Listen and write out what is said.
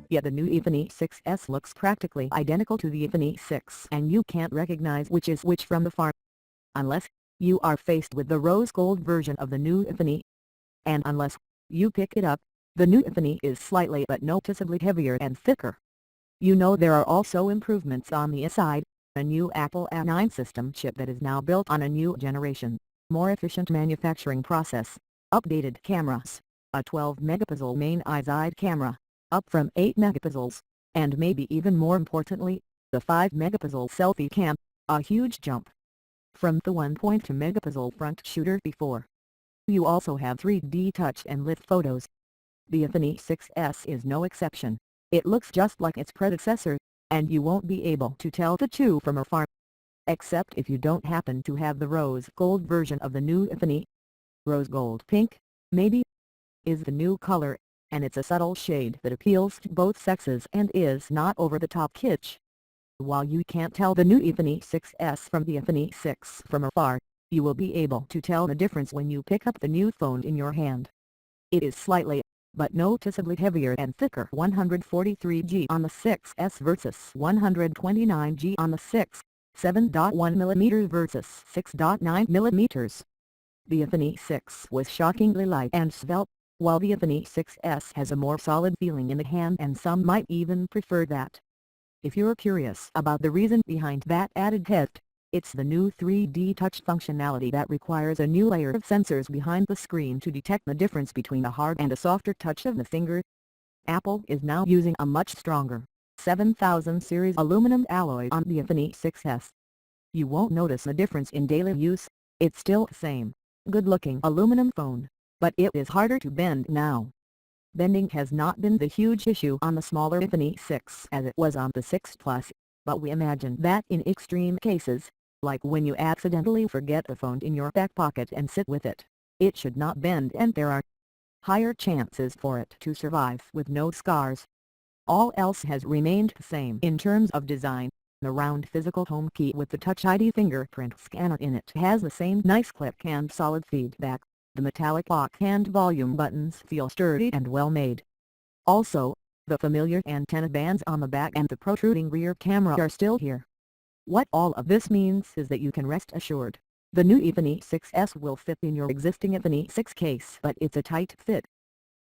Yet the new iPhone 6s looks practically identical to the iPhone 6 and you can't recognize which is which from afar. Unless you are faced with the rose gold version of the new iPhone. And unless you pick it up, the new iPhone is slightly but noticeably heavier and thicker. You know there are also improvements on the inside, a new Apple A9 system chip that is now built on a new generation, more efficient manufacturing process, updated cameras, a 12-megapixel main side camera, up from 8 megapixels, and maybe even more importantly, the 5-megapixel selfie cam, a huge jump from the 1.2 megapixel front shooter before. You also have 3D touch and lit photos. The iPhone 6s is no exception. It looks just like its predecessor, and you won't be able to tell the two from afar. Except if you don't happen to have the rose gold version of the new iPhone. Rose gold pink, maybe, is the new color, and it's a subtle shade that appeals to both sexes and is not over-the-top kitsch. While you can't tell the new iPhone 6s from the iPhone 6 from afar, you will be able to tell the difference when you pick up the new phone in your hand. It is slightly, but noticeably heavier and thicker, 143G on the 6s versus 129G on the 6, 7.1mm versus 6.9mm. The iPhone 6 was shockingly light and svelte, while the iPhone 6s has a more solid feeling in the hand and some might even prefer that. If you're curious about the reason behind that added heft, it's the new 3D touch functionality that requires a new layer of sensors behind the screen to detect the difference between a hard and a softer touch of the finger. Apple is now using a much stronger 7000 series aluminum alloy on the iPhone 6s. You won't notice a difference in daily use, it's still the same good-looking aluminum phone, but it is harder to bend now. Bending has not been the huge issue on the smaller iPhone 6 as it was on the 6 Plus, but we imagine that in extreme cases, like when you accidentally forget a phone in your back pocket and sit with it, it should not bend and there are higher chances for it to survive with no scars. All else has remained the same in terms of design. The round physical home key with the Touch ID fingerprint scanner in it has the same nice click and solid feedback. The metallic lock and volume buttons feel sturdy and well made. Also, the familiar antenna bands on the back and the protruding rear camera are still here. What all of this means is that you can rest assured, the new iPhone 6s will fit in your existing iPhone 6 case, but it's a tight fit,